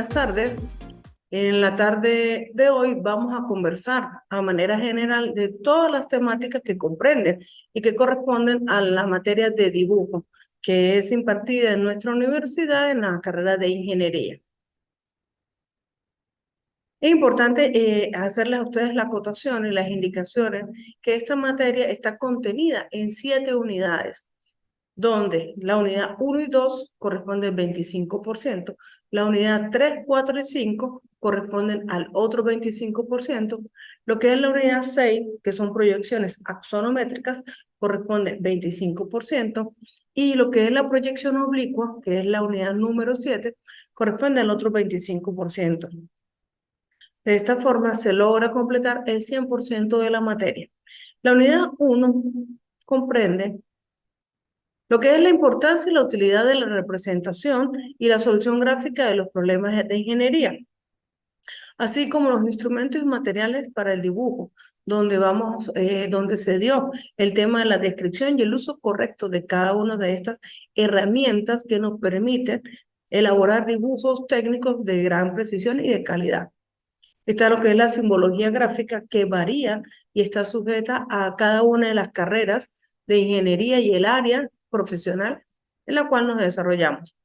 buenas tardes. En la tarde de hoy vamos a conversar a manera general de todas las temáticas que comprenden y que corresponden a las materias de dibujo, que es impartida en nuestra universidad en la carrera de ingeniería. Es importante hacerles a ustedes la acotación y las indicaciones que esta materia está contenida en 7 unidades, donde la unidad 1 y 2 corresponden al 25%, la unidad 3, 4 y 5 corresponden al otro 25%, lo que es la unidad 6, que son proyecciones axonométricas, corresponde 25%, y lo que es la proyección oblicua, que es la unidad número 7, corresponde al otro 25%. De esta forma se logra completar el 100% de la materia. La unidad 1 comprende lo que es la importancia y la utilidad de la representación y la solución gráfica de los problemas de ingeniería, así como los instrumentos y materiales para el dibujo, donde se dio el tema de la descripción y el uso correcto de cada una de estas herramientas que nos permiten elaborar dibujos técnicos de gran precisión y de calidad. Está lo que es la simbología gráfica, que varía y está sujeta a cada una de las carreras de ingeniería y el área profesional en la cual nos desarrollamos.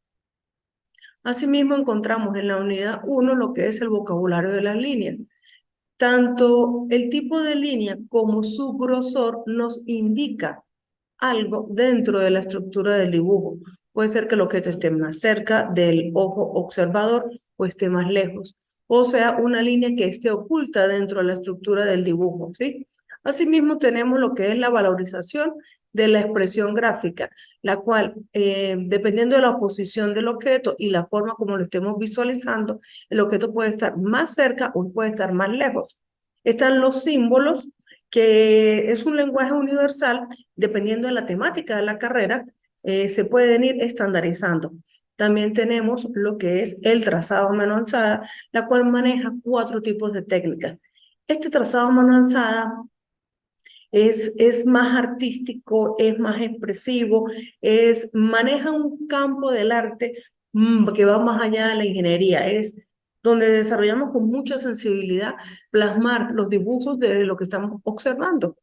Asimismo, encontramos en la unidad 1 lo que es el vocabulario de las líneas. Tanto el tipo de línea como su grosor nos indica algo dentro de la estructura del dibujo. Puede ser que el objeto esté más cerca del ojo observador o esté más lejos, o sea, una línea que esté oculta dentro de la estructura del dibujo, ¿sí? Asimismo, tenemos lo que es la valorización de la expresión gráfica, la cual, dependiendo de la posición del objeto y la forma como lo estemos visualizando, el objeto puede estar más cerca o puede estar más lejos. Están los símbolos, que es un lenguaje universal, dependiendo de la temática de la carrera, se pueden ir estandarizando. También tenemos lo que es el trazado a mano alzada, la cual maneja 4 tipos de técnicas. Este trazado a mano alzada es más artístico, es más expresivo, maneja un campo del arte que va más allá de la ingeniería, es donde desarrollamos con mucha sensibilidad plasmar los dibujos de lo que estamos observando.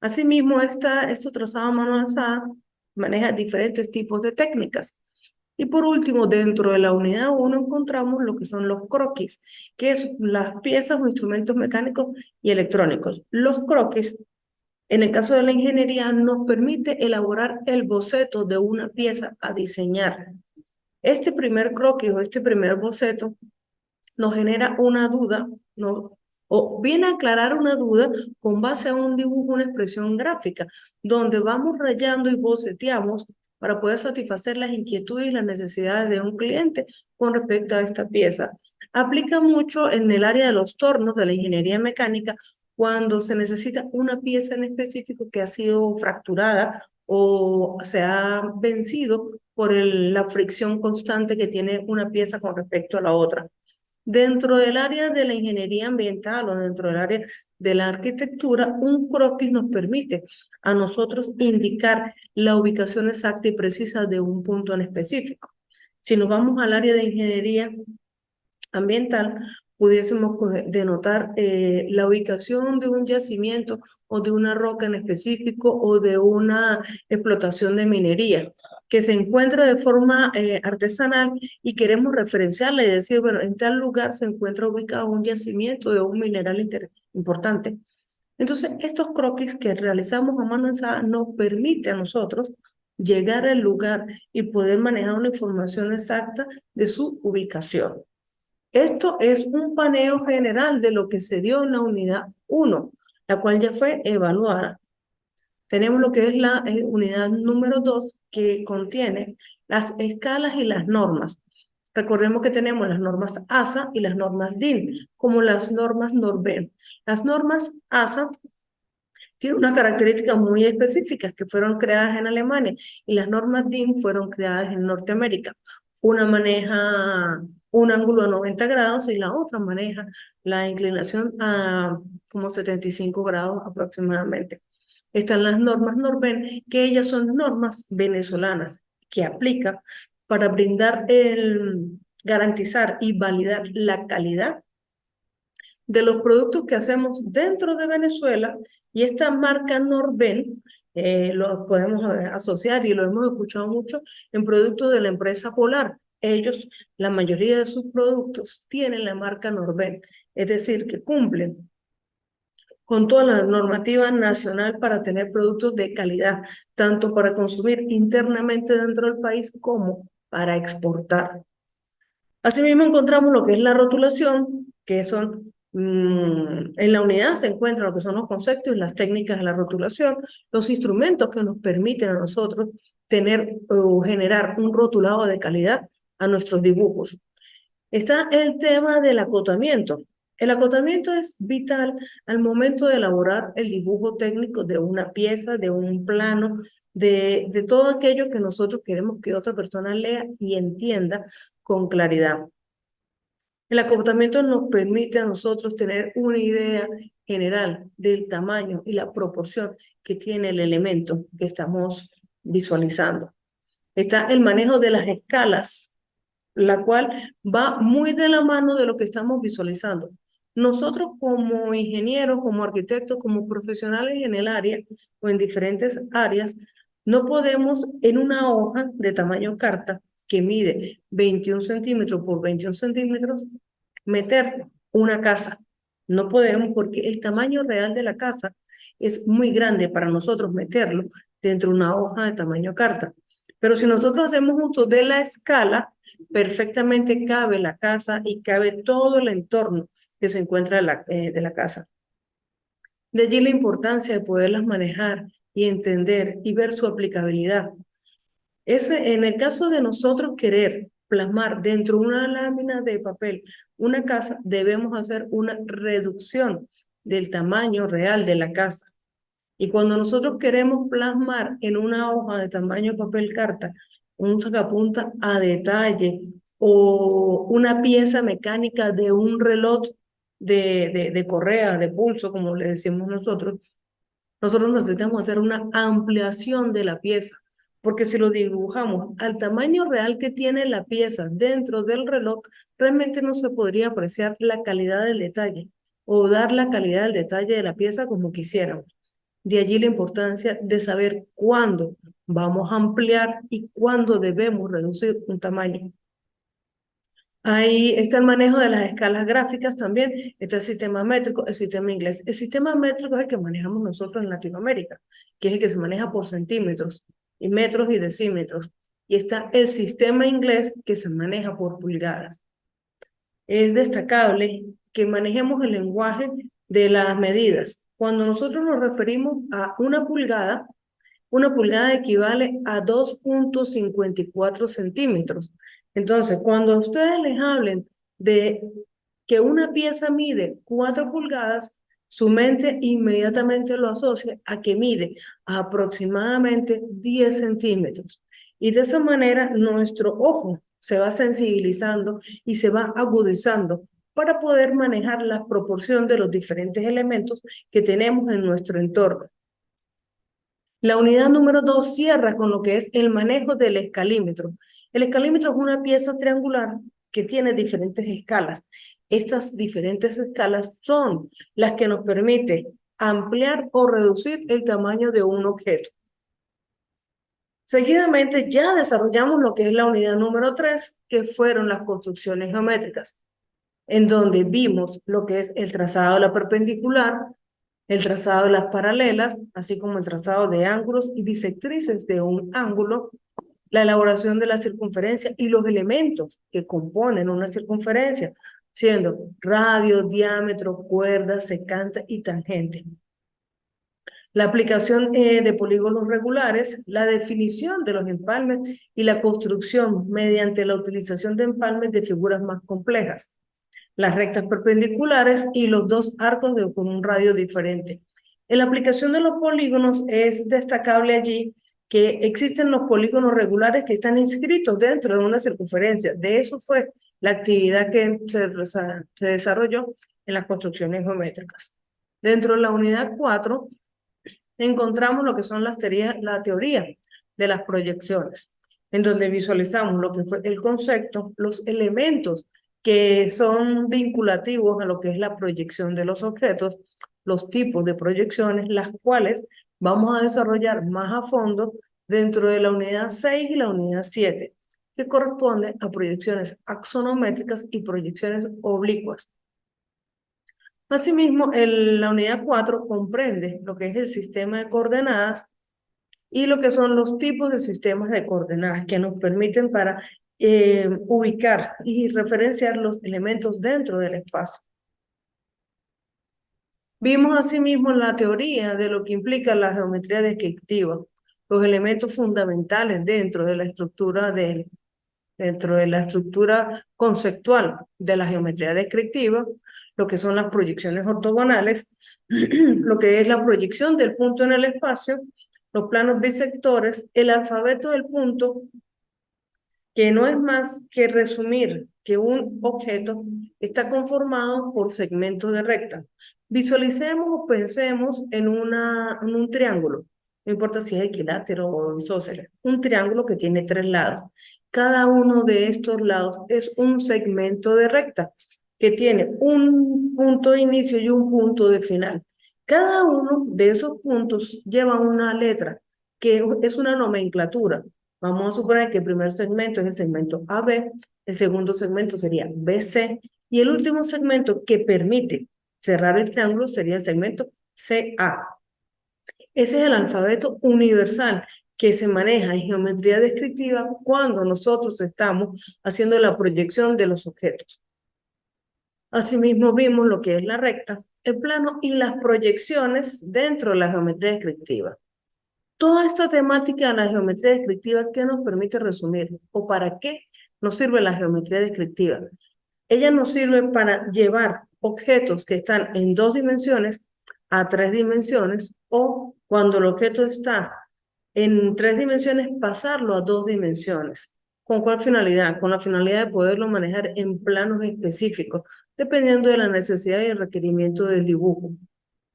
Asimismo, este trazado a mano alzada maneja diferentes tipos de técnicas. Y por último, dentro de la unidad 1 encontramos lo que son los croquis, que es las piezas o instrumentos mecánicos y electrónicos. Los croquis, en el caso de la ingeniería, nos permite elaborar el boceto de una pieza a diseñar. Este primer croquis o este primer boceto nos genera una duda, o viene a aclarar una duda con base a un dibujo, una expresión gráfica, donde vamos rayando y boceteamos para poder satisfacer las inquietudes y las necesidades de un cliente con respecto a esta pieza. Aplica mucho en el área de los tornos de la ingeniería mecánica, cuando se necesita una pieza en específico que ha sido fracturada o se ha vencido por la fricción constante que tiene una pieza con respecto a la otra. Dentro del área de la ingeniería ambiental o dentro del área de la arquitectura, un croquis nos permite a nosotros indicar la ubicación exacta y precisa de un punto en específico. Si nos vamos al área de ingeniería ambiental, pudiésemos denotar la ubicación de un yacimiento o de una roca en específico o de una explotación de minería que se encuentra de forma artesanal, y queremos referenciarla y decir, bueno, en tal lugar se encuentra ubicado un yacimiento de un mineral importante. Entonces, estos croquis que realizamos a mano alzada nos permite a nosotros llegar al lugar y poder manejar una información exacta de su ubicación. Esto es un paneo general de lo que se dio en la unidad 1, la cual ya fue evaluada. Tenemos lo que es la unidad número 2, que contiene las escalas y las normas. Recordemos que tenemos las normas ASA y las normas DIN, como las normas NORBEN. Las normas ASA tienen unas características muy específicas que fueron creadas en Alemania, y las normas DIN fueron creadas en Norteamérica. Una maneja un ángulo a 90 grados y la otra maneja la inclinación a como 75 grados aproximadamente. Están las normas NORBEN, que ellas son normas venezolanas que aplican para brindar garantizar y validar la calidad de los productos que hacemos dentro de Venezuela, y esta marca Norben lo podemos asociar y lo hemos escuchado mucho en productos de la empresa Polar. Ellos, la mayoría de sus productos tienen la marca Norben, es decir, que cumplen con toda la normativa nacional para tener productos de calidad, tanto para consumir internamente dentro del país como para exportar. Asimismo, encontramos lo que es la rotulación, que son, en la unidad se encuentran lo que son los conceptos y las técnicas de la rotulación, los instrumentos que nos permiten a nosotros tener o generar un rotulado de calidad a nuestros dibujos. Está el tema del acotamiento. El acotamiento es vital al momento de elaborar el dibujo técnico de una pieza, de un plano, de todo aquello que nosotros queremos que otra persona lea y entienda con claridad. El acotamiento nos permite a nosotros tener una idea general del tamaño y la proporción que tiene el elemento que estamos visualizando. Está el manejo de las escalas, la cual va muy de la mano de lo que estamos visualizando. Nosotros como ingenieros, como arquitectos, como profesionales en el área o en diferentes áreas, no podemos en una hoja de tamaño carta que mide 21 centímetros por 21 centímetros meter una casa. No podemos porque el tamaño real de la casa es muy grande para nosotros meterlo dentro de una hoja de tamaño carta. Pero si nosotros hacemos uso de la escala, perfectamente cabe la casa y cabe todo el entorno que se encuentra de la casa. De allí la importancia de poderlas manejar y entender y ver su aplicabilidad. En el caso de nosotros querer plasmar dentro de una lámina de papel una casa, debemos hacer una reducción del tamaño real de la casa. Y cuando nosotros queremos plasmar en una hoja de tamaño papel carta un sacapunta a detalle o una pieza mecánica de un reloj de correa, de pulso, como le decimos nosotros necesitamos hacer una ampliación de la pieza, porque si lo dibujamos al tamaño real que tiene la pieza dentro del reloj, realmente no se podría apreciar la calidad del detalle o dar la calidad del detalle de la pieza como quisiéramos. De allí la importancia de saber cuándo vamos a ampliar y cuándo debemos reducir un tamaño. Ahí está el manejo de las escalas gráficas también, está el sistema métrico, el sistema inglés. El sistema métrico es el que manejamos nosotros en Latinoamérica, que es el que se maneja por centímetros, y metros y decímetros. Y está el sistema inglés que se maneja por pulgadas. Es destacable que manejemos el lenguaje de las medidas. Cuando nosotros nos referimos a una pulgada equivale a 2.54 centímetros. Entonces, cuando ustedes les hablen de que una pieza mide 4 pulgadas, su mente inmediatamente lo asocia a que mide aproximadamente 10 centímetros. Y de esa manera nuestro ojo se va sensibilizando y se va agudizando para poder manejar la proporción de los diferentes elementos que tenemos en nuestro entorno. La unidad número 2 cierra con lo que es el manejo del escalímetro. El escalímetro es una pieza triangular que tiene diferentes escalas. Estas diferentes escalas son las que nos permiten ampliar o reducir el tamaño de un objeto. Seguidamente ya desarrollamos lo que es la unidad número 3, que fueron las construcciones geométricas, en donde vimos lo que es el trazado de la perpendicular, el trazado de las paralelas, así como el trazado de ángulos y bisectrices de un ángulo, la elaboración de la circunferencia y los elementos que componen una circunferencia, siendo radio, diámetro, cuerda, secante y tangente. La aplicación de polígonos regulares, la definición de los empalmes y la construcción mediante la utilización de empalmes de figuras más complejas, las rectas perpendiculares y los dos arcos con un radio diferente. En la aplicación de los polígonos es destacable allí que existen los polígonos regulares que están inscritos dentro de una circunferencia. De eso fue la actividad que se desarrolló en las construcciones geométricas. Dentro de la unidad 4 encontramos lo que son la teoría de las proyecciones. en donde visualizamos lo que fue el concepto, los elementos que son vinculativos a lo que es la proyección de los objetos, los tipos de proyecciones, las cuales vamos a desarrollar más a fondo dentro de la unidad 6 y la unidad 7, que corresponde a proyecciones axonométricas y proyecciones oblicuas. Asimismo, la unidad 4 comprende lo que es el sistema de coordenadas y lo que son los tipos de sistemas de coordenadas que nos permiten para ubicar y referenciar los elementos dentro del espacio. Vimos asimismo la teoría de lo que implica la geometría descriptiva, los elementos fundamentales dentro de la estructura conceptual de la geometría descriptiva, lo que son las proyecciones ortogonales, lo que es la proyección del punto en el espacio, los planos bisectores, el alfabeto del punto, que no es más que resumir que un objeto está conformado por segmentos de recta. Visualicemos o pensemos en un triángulo, no importa si es equilátero o isósceles, un triángulo que tiene 3 lados. Cada uno de estos lados es un segmento de recta que tiene un punto de inicio y un punto de final. Cada uno de esos puntos lleva una letra, que es una nomenclatura. Vamos a suponer que el primer segmento es el segmento AB, el segundo segmento sería BC, y el último segmento que permite cerrar el triángulo sería el segmento CA. Ese es el alfabeto universal que se maneja en geometría descriptiva cuando nosotros estamos haciendo la proyección de los objetos. Asimismo, vimos lo que es la recta, el plano y las proyecciones dentro de la geometría descriptiva. Toda esta temática de la geometría descriptiva, ¿qué nos permite resumir? ¿O para qué nos sirve la geometría descriptiva? Ella nos sirve para llevar objetos que están en 2 dimensiones a 3 dimensiones, o cuando el objeto está en 3 dimensiones, pasarlo a 2 dimensiones. ¿Con cuál finalidad? Con la finalidad de poderlo manejar en planos específicos, dependiendo de la necesidad y el requerimiento del dibujo.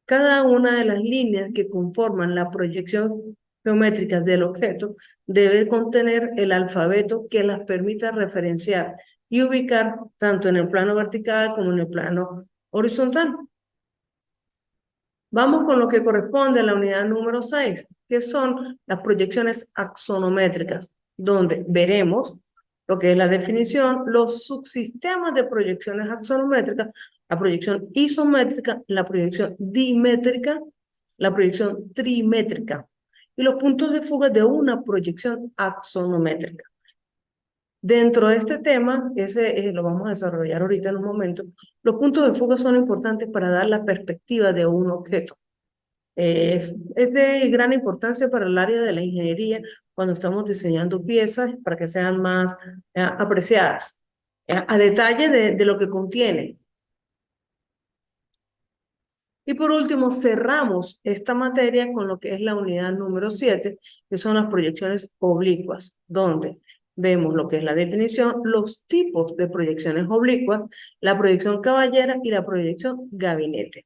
Cada una de las líneas que conforman la proyección geométrica del objeto debe contener el alfabeto que las permita referenciar y ubicar tanto en el plano vertical como en el plano horizontal. Vamos con lo que corresponde a la unidad número 6, que son las proyecciones axonométricas, donde veremos lo que es la definición, los subsistemas de proyecciones axonométricas, la proyección isométrica, la proyección dimétrica, la proyección trimétrica y los puntos de fuga de una proyección axonométrica. Dentro de este tema, lo vamos a desarrollar ahorita en un momento, los puntos de fuga son importantes para dar la perspectiva de un objeto. Es de gran importancia para el área de la ingeniería cuando estamos diseñando piezas para que sean más apreciadas, a detalle de lo que contiene. Y por último, cerramos esta materia con lo que es la unidad número 7, que son las proyecciones oblicuas, donde vemos lo que es la definición, los tipos de proyecciones oblicuas, la proyección caballera y la proyección gabinete.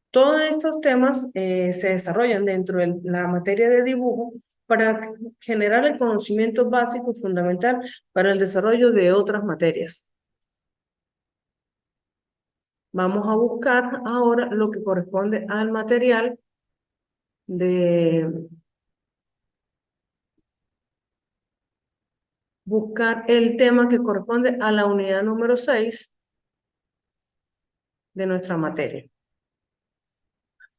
Todos estos temas se desarrollan dentro de la materia de dibujo para generar el conocimiento básico y fundamental para el desarrollo de otras materias. Vamos a buscar ahora lo que corresponde al material de buscar el tema que corresponde a la unidad número 6 de nuestra materia.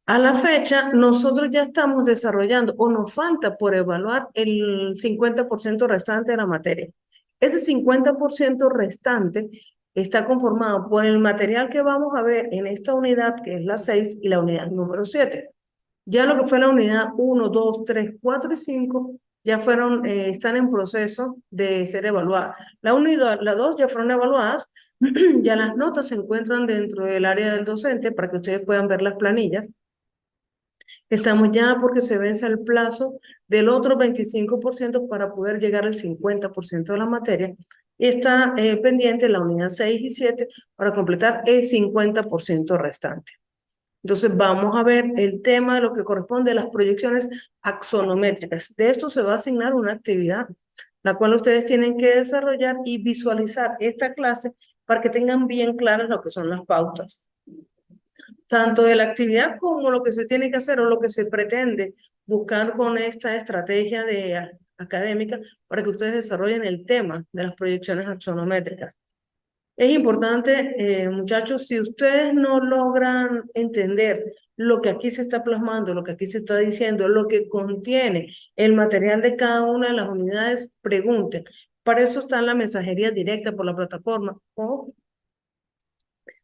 A la fecha, nosotros ya estamos desarrollando o nos falta por evaluar el 50% restante de la materia. Ese 50% restante está conformado por el material que vamos a ver en esta unidad, que es la 6, y la unidad número 7. Ya lo que fue la unidad 1, 2, 3, 4 y 5 ya están en proceso de ser evaluadas. La 1 y la 2 ya fueron evaluadas, ya las notas se encuentran dentro del área del docente para que ustedes puedan ver las planillas. Estamos ya porque se vence el plazo del otro 25% para poder llegar al 50% de la materia. Y está pendiente la unidad 6 y 7 para completar el 50% restante. Entonces vamos a ver el tema de lo que corresponde a las proyecciones axonométricas. De esto se va a asignar una actividad la cual ustedes tienen que desarrollar y visualizar esta clase para que tengan bien claras lo que son las pautas, tanto de la actividad como lo que se tiene que hacer o lo que se pretende buscar con esta estrategia académica para que ustedes desarrollen el tema de las proyecciones axonométricas. Es importante, muchachos, si ustedes no logran entender lo que aquí se está plasmando, lo que aquí se está diciendo, lo que contiene el material de cada una de las unidades, pregunten. Para eso está la mensajería directa por la plataforma. O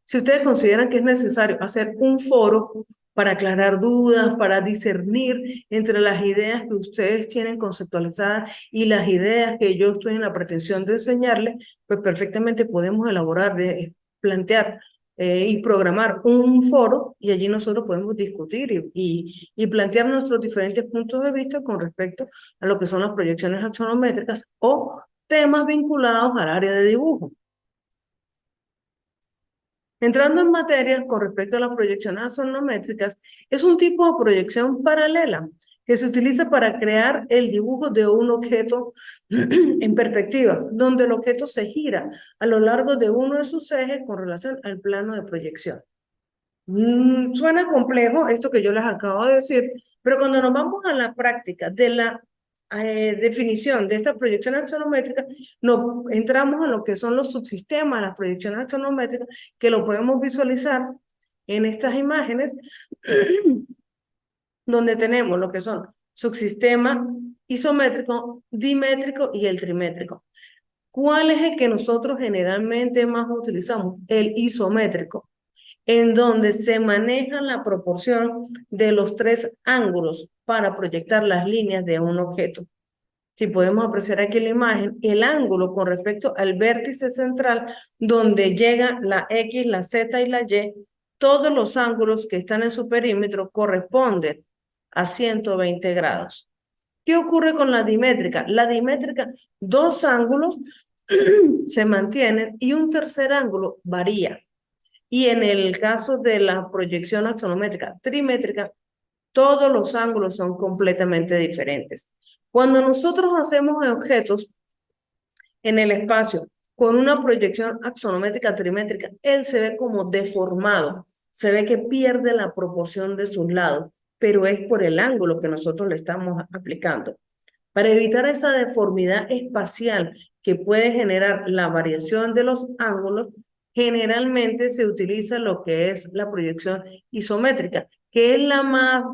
si ustedes consideran que es necesario hacer un foro para aclarar dudas, para discernir entre las ideas que ustedes tienen conceptualizadas y las ideas que yo estoy en la pretensión de enseñarles, pues perfectamente podemos elaborar, plantear y programar un foro y allí nosotros podemos discutir y plantear nuestros diferentes puntos de vista con respecto a lo que son las proyecciones axonométricas o temas vinculados al área de dibujo. Entrando en materia con respecto a las proyecciones axonométricas, es un tipo de proyección paralela que se utiliza para crear el dibujo de un objeto en perspectiva, donde el objeto se gira a lo largo de uno de sus ejes con relación al plano de proyección. Suena complejo esto que yo les acabo de decir, pero cuando nos vamos a la práctica de la definición de esta proyección axonométrica, nos entramos en lo que son los subsistemas, las proyecciones axonométricas, que lo podemos visualizar en estas imágenes, donde tenemos lo que son subsistemas isométrico, dimétrico y el trimétrico. ¿Cuál es el que nosotros generalmente más utilizamos? El isométrico, en donde se maneja la proporción de los tres ángulos para proyectar las líneas de un objeto. Si podemos apreciar aquí la imagen, el ángulo con respecto al vértice central, donde llega la X, la Z y la Y, todos los ángulos que están en su perímetro corresponden a 120 grados. ¿Qué ocurre con la dimétrica? La dimétrica, dos ángulos se mantienen y un tercer ángulo varía. Y en el caso de la proyección axonométrica trimétrica, todos los ángulos son completamente diferentes. Cuando nosotros hacemos objetos en el espacio con una proyección axonométrica trimétrica, él se ve como deformado, se ve que pierde la proporción de sus lados, pero es por el ángulo que nosotros le estamos aplicando. Para evitar esa deformidad espacial que puede generar la variación de los ángulos, generalmente se utiliza lo que es la proyección isométrica, que es la más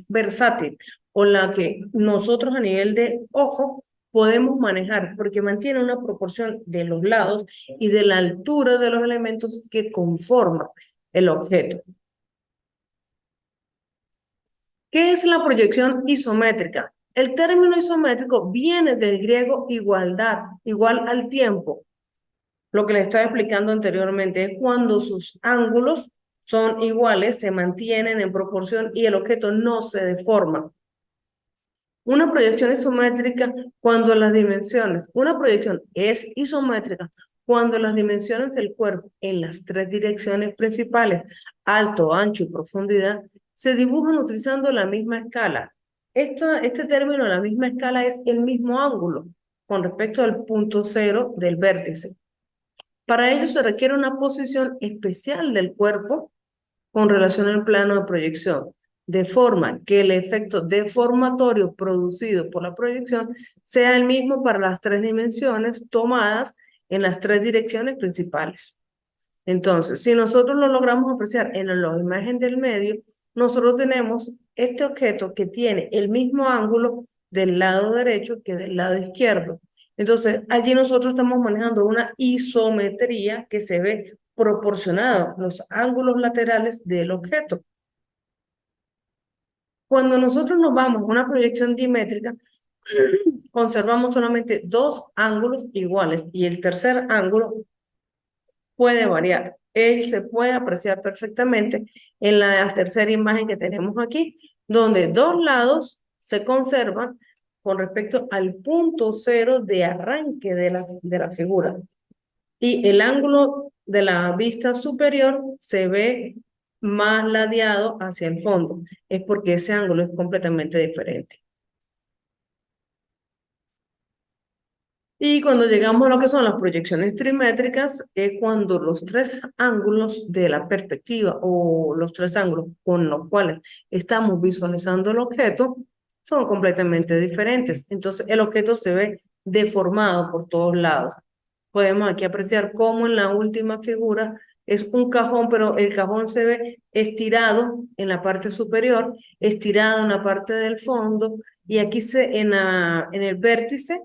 versátil o la que nosotros a nivel de ojo podemos manejar, porque mantiene una proporción de los lados y de la altura de los elementos que conforman el objeto. ¿Qué es la proyección isométrica? El término isométrico viene del griego igualdad, igual al tiempo. Lo que les estaba explicando anteriormente es cuando sus ángulos son iguales, se mantienen en proporción y el objeto no se deforma. Una proyección isométrica cuando las dimensiones, una proyección es isométrica cuando las dimensiones del cuerpo en las tres direcciones principales, alto, ancho y profundidad, se dibujan utilizando la misma escala. Este término, la misma escala, es el mismo ángulo con respecto al punto cero del vértice. Para ello se requiere una posición especial del cuerpo con relación al plano de proyección, de forma que el efecto deformatorio producido por la proyección sea el mismo para las tres dimensiones tomadas en las tres direcciones principales. Entonces, si nosotros lo logramos apreciar en la imagen del medio, nosotros tenemos este objeto que tiene el mismo ángulo del lado derecho que del lado izquierdo. Entonces, allí nosotros estamos manejando una isometría que se ve proporcionado los ángulos laterales del objeto. Cuando nosotros nos vamos a una proyección dimétrica, conservamos solamente dos ángulos iguales y el tercer ángulo puede variar. Él se puede apreciar perfectamente en la tercera imagen que tenemos aquí, donde dos lados se conservan con respecto al punto cero de arranque de la figura. Y el ángulo de la vista superior se ve más ladeado hacia el fondo. Es porque ese ángulo es completamente diferente. Y cuando llegamos a lo que son las proyecciones trimétricas, es cuando los tres ángulos de la perspectiva o los tres ángulos con los cuales estamos visualizando el objeto son completamente diferentes. Entonces, el objeto se ve deformado por todos lados. Podemos aquí apreciar cómo en la última figura es un cajón, pero el cajón se ve estirado en la parte superior, estirado en la parte del fondo, y aquí en el vértice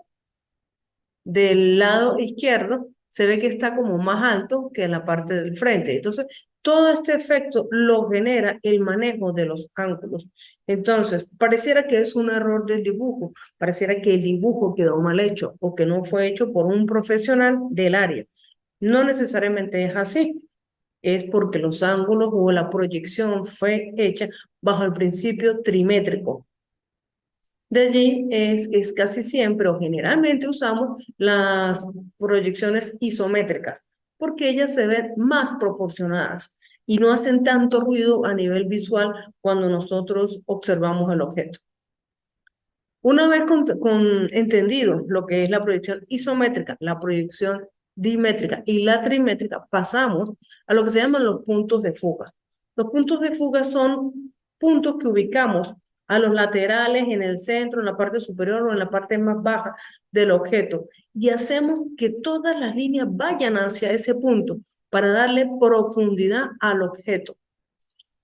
del lado izquierdo se ve que está como más alto que en la parte del frente. Entonces, todo este efecto lo genera el manejo de los ángulos. Entonces, pareciera que es un error del dibujo, pareciera que el dibujo quedó mal hecho o que no fue hecho por un profesional del área. No necesariamente es así. Es porque los ángulos o la proyección fue hecha bajo el principio trimétrico. De allí es casi siempre o generalmente usamos las proyecciones isométricas, porque ellas se ven más proporcionadas y no hacen tanto ruido a nivel visual cuando nosotros observamos el objeto. Una vez entendido lo que es la proyección isométrica, la proyección dimétrica y la trimétrica, pasamos a lo que se llaman los puntos de fuga. Los puntos de fuga son puntos que ubicamos a los laterales, en el centro, en la parte superior o en la parte más baja del objeto, y hacemos que todas las líneas vayan hacia ese punto para darle profundidad al objeto.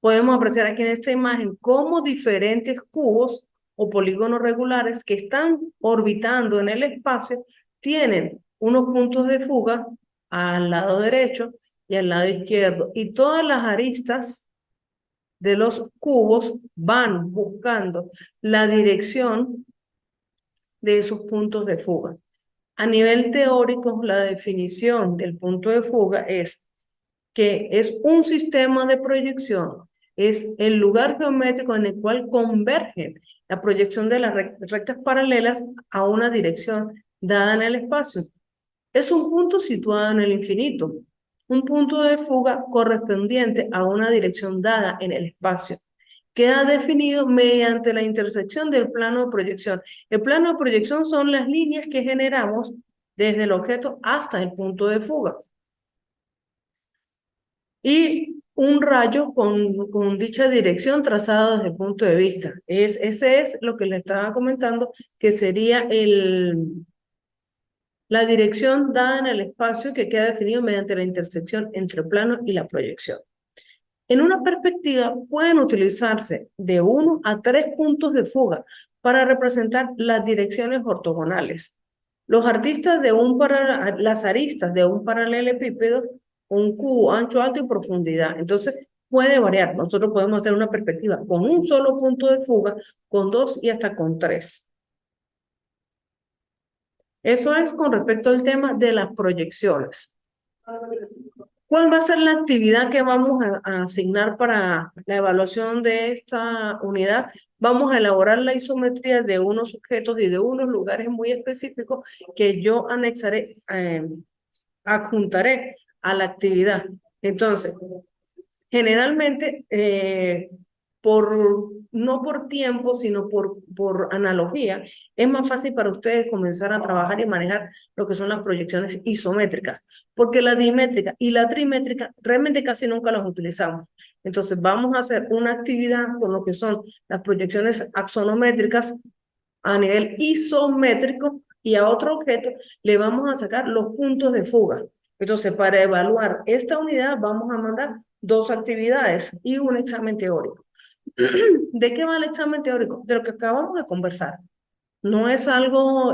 Podemos apreciar aquí en esta imagen cómo diferentes cubos o polígonos regulares que están orbitando en el espacio tienen unos puntos de fuga al lado derecho y al lado izquierdo, y todas las aristas de los cubos van buscando la dirección de esos puntos de fuga. A nivel teórico, la definición del punto de fuga es que es un sistema de proyección, es el lugar geométrico en el cual convergen la proyección de las rectas paralelas a una dirección dada en el espacio. Es un punto situado en el infinito, un punto de fuga correspondiente a una dirección dada en el espacio. Queda definido mediante la intersección del plano de proyección. El plano de proyección son las líneas que generamos desde el objeto hasta el punto de fuga. Y un rayo con dicha dirección trazado desde el punto de vista. Ese es lo que le estaba comentando, que sería la dirección dada en el espacio que queda definido mediante la intersección entre el plano y la proyección. En una perspectiva pueden utilizarse de 1 a 3 puntos de fuga para representar las direcciones ortogonales. Los artistas las aristas de un paralelepípedo, un cubo ancho, alto y profundidad. Entonces puede variar. Nosotros podemos hacer una perspectiva con un solo punto de fuga, con 2 y hasta con 3. Eso es con respecto al tema de las proyecciones. ¿Cuál va a ser la actividad que vamos a asignar para la evaluación de esta unidad? Vamos a elaborar la isometría de unos objetos y de unos lugares muy específicos que yo anexaré, adjuntaré a la actividad. Entonces, generalmente, no por tiempo, sino por analogía, es más fácil para ustedes comenzar a trabajar y manejar lo que son las proyecciones isométricas, porque la dimétrica y la trimétrica realmente casi nunca las utilizamos. Entonces vamos a hacer una actividad con lo que son las proyecciones axonométricas a nivel isométrico, y a otro objeto le vamos a sacar los puntos de fuga. Entonces, para evaluar esta unidad vamos a mandar 2 actividades y un examen teórico. ¿De qué va el examen teórico? De lo que acabamos de conversar. No es algo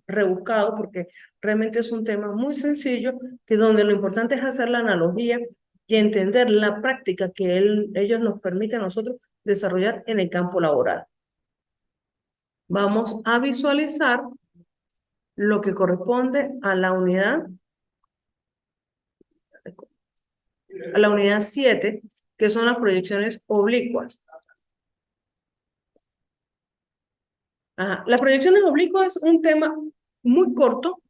rebuscado, porque realmente es un tema muy sencillo, que donde lo importante es hacer la analogía y entender la práctica que ellos nos permiten a nosotros desarrollar en el campo laboral. Vamos a visualizar lo que corresponde a la unidad 7, que son las proyecciones oblicuas. Las proyecciones oblicuas es un tema muy corto,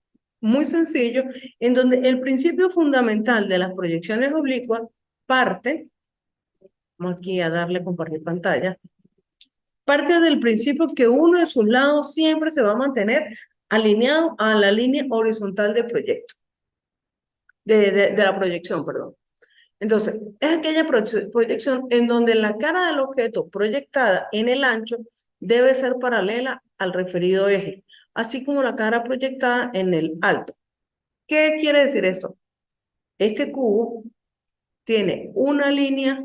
muy sencillo, en donde el principio fundamental de las proyecciones oblicuas parte, vamos aquí a darle compartir pantalla, parte del principio que uno de sus lados siempre se va a mantener alineado a la línea horizontal del proyecto, de la proyección, perdón. Entonces, es aquella proyección en donde la cara del objeto proyectada en el ancho debe ser paralela al referido eje, así como la cara proyectada en el alto. ¿Qué quiere decir eso? Este cubo tiene una línea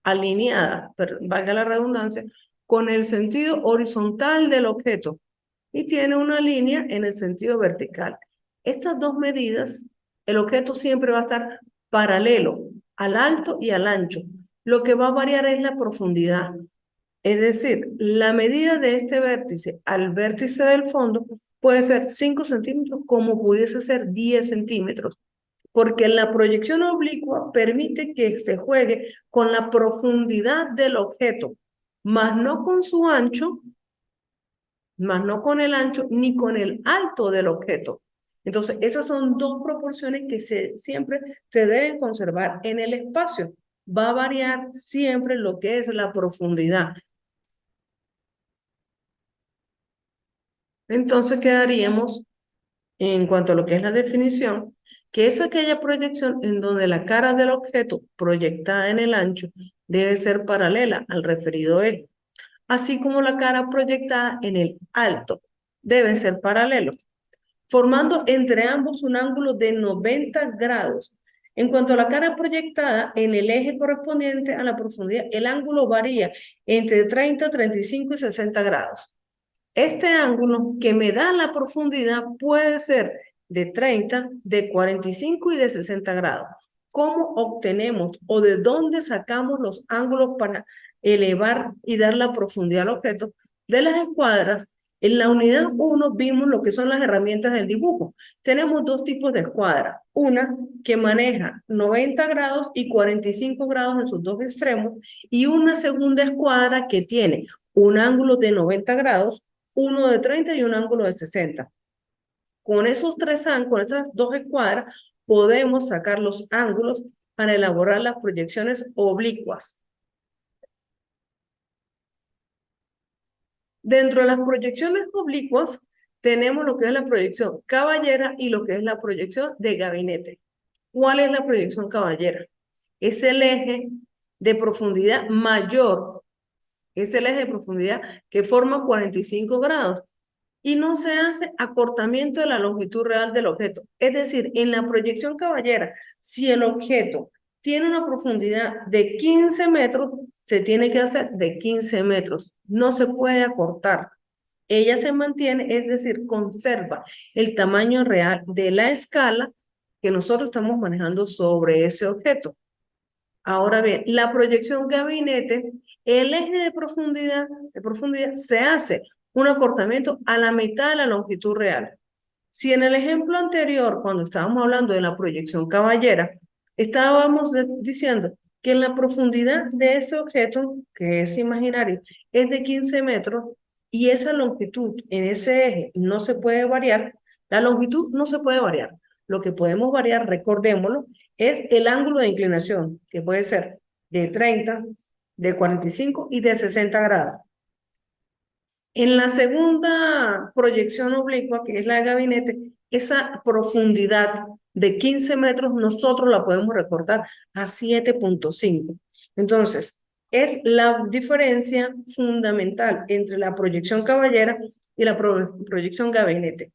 alineada, valga la redundancia, con el sentido horizontal del objeto y tiene una línea en el sentido vertical. Estas dos medidas, el objeto siempre va a estar paralelo al alto y al ancho. Lo que va a variar es la profundidad. Es decir, la medida de este vértice al vértice del fondo puede ser 5 centímetros como pudiese ser 10 centímetros, porque la proyección oblicua permite que se juegue con la profundidad del objeto, más no con su ancho, más no con el ancho ni con el alto del objeto. Entonces, esas son dos proporciones que siempre se deben conservar en el espacio. Va a variar siempre lo que es la profundidad. Entonces quedaríamos, en cuanto a lo que es la definición, que es aquella proyección en donde la cara del objeto proyectada en el ancho debe ser paralela al referido eje, así como la cara proyectada en el alto debe ser paralelo, formando entre ambos un ángulo de 90 grados. En cuanto a la cara proyectada en el eje correspondiente a la profundidad, el ángulo varía entre 30, 35 y 60 grados. Este ángulo que me da la profundidad puede ser de 30, de 45 y de 60 grados. ¿Cómo obtenemos o de dónde sacamos los ángulos para elevar y dar la profundidad al objeto? De las escuadras. En la unidad 1 vimos lo que son las herramientas del dibujo. Tenemos dos tipos de escuadra. Una que maneja 90 grados y 45 grados en sus dos extremos y una segunda escuadra que tiene un ángulo de 90 grados, uno de 30 y un ángulo de 60. Con esos tres ángulos, con esas dos escuadras, podemos sacar los ángulos para elaborar las proyecciones oblicuas. Dentro de las proyecciones oblicuas, tenemos lo que es la proyección caballera y lo que es la proyección de gabinete. ¿Cuál es la proyección caballera? Es el eje de profundidad mayor, es el eje de profundidad que forma 45 grados. Y no se hace acortamiento de la longitud real del objeto. Es decir, en la proyección caballera, si el objeto tiene una profundidad de 15 metros, se tiene que hacer de 15 metros. No se puede acortar. Ella se mantiene, es decir, conserva el tamaño real de la escala que nosotros estamos manejando sobre ese objeto. Ahora bien, la proyección gabinete, el eje de profundidad se hace un acortamiento a la mitad de la longitud real. Si en el ejemplo anterior, cuando estábamos hablando de la proyección caballera, estábamos diciendo que la profundidad de ese objeto, que es imaginario, es de 15 metros y esa longitud en ese eje no se puede variar, la longitud no se puede variar. Lo que podemos variar, recordémoslo, es el ángulo de inclinación, que puede ser de 30, de 45 y de 60 grados. En la segunda proyección oblicua, que es la de gabinete, esa profundidad de 15 metros nosotros la podemos recortar a 7.5. Entonces, es la diferencia fundamental entre la proyección caballera y la proyección gabinete.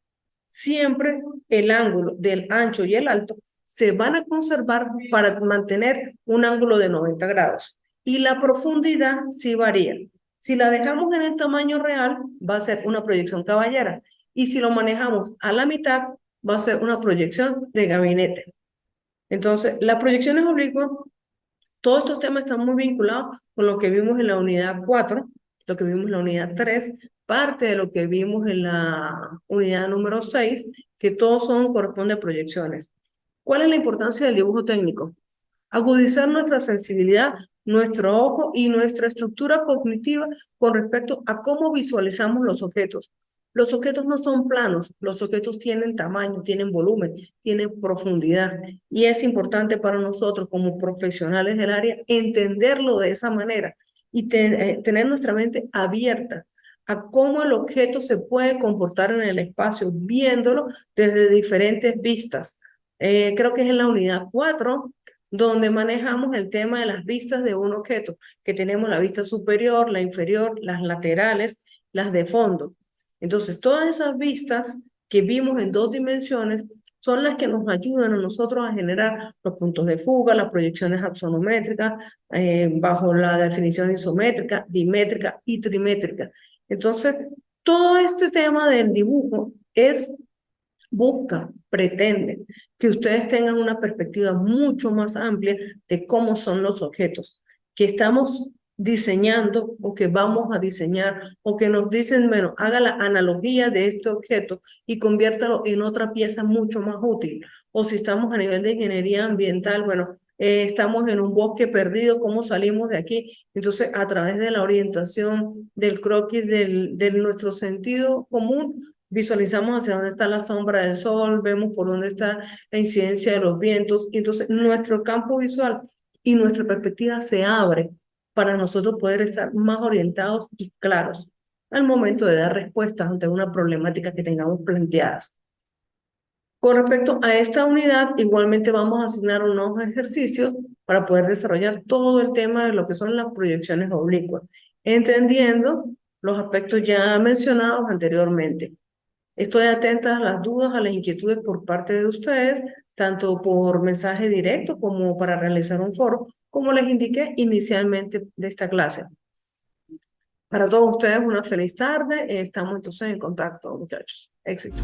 Siempre el ángulo del ancho y el alto se van a conservar para mantener un ángulo de 90 grados. Y la profundidad sí varía. Si la dejamos en el tamaño real, va a ser una proyección caballera. Y si lo manejamos a la mitad, va a ser una proyección de gabinete. Entonces, las proyecciones oblicuas, todos estos temas están muy vinculados con lo que vimos en la unidad 4, lo que vimos en la unidad 3, parte de lo que vimos en la unidad número 6, que todos corresponden a proyecciones. ¿Cuál es la importancia del dibujo técnico? Agudizar nuestra sensibilidad, nuestro ojo y nuestra estructura cognitiva con respecto a cómo visualizamos los objetos. Los objetos no son planos, los objetos tienen tamaño, tienen volumen, tienen profundidad. Y es importante para nosotros como profesionales del área entenderlo de esa manera y tener nuestra mente abierta a cómo el objeto se puede comportar en el espacio, viéndolo desde diferentes vistas. Creo que es en la unidad 4, donde manejamos el tema de las vistas de un objeto, que tenemos la vista superior, la inferior, las laterales, las de fondo. Entonces, todas esas vistas que vimos en 2 dimensiones son las que nos ayudan a nosotros a generar los puntos de fuga, las proyecciones axonométricas, bajo la definición isométrica, dimétrica y trimétrica. Entonces, todo este tema del dibujo pretende que ustedes tengan una perspectiva mucho más amplia de cómo son los objetos que estamos diseñando o que vamos a diseñar, o que nos dicen, bueno, haga la analogía de este objeto y conviértalo en otra pieza mucho más útil. O si estamos a nivel de ingeniería ambiental, bueno, estamos en un bosque perdido, ¿cómo salimos de aquí? Entonces, a través de la orientación del croquis de nuestro sentido común, visualizamos hacia dónde está la sombra del sol, vemos por dónde está la incidencia de los vientos, y entonces nuestro campo visual y nuestra perspectiva se abre para nosotros poder estar más orientados y claros al momento de dar respuestas ante una problemática que tengamos planteadas. Con respecto a esta unidad, igualmente vamos a asignar unos ejercicios para poder desarrollar todo el tema de lo que son las proyecciones oblicuas, entendiendo los aspectos ya mencionados anteriormente. Estoy atenta a las dudas, a las inquietudes por parte de ustedes, tanto por mensaje directo como para realizar un foro, como les indiqué inicialmente de esta clase. Para todos ustedes, una feliz tarde. Estamos entonces en contacto, muchachos. Éxito.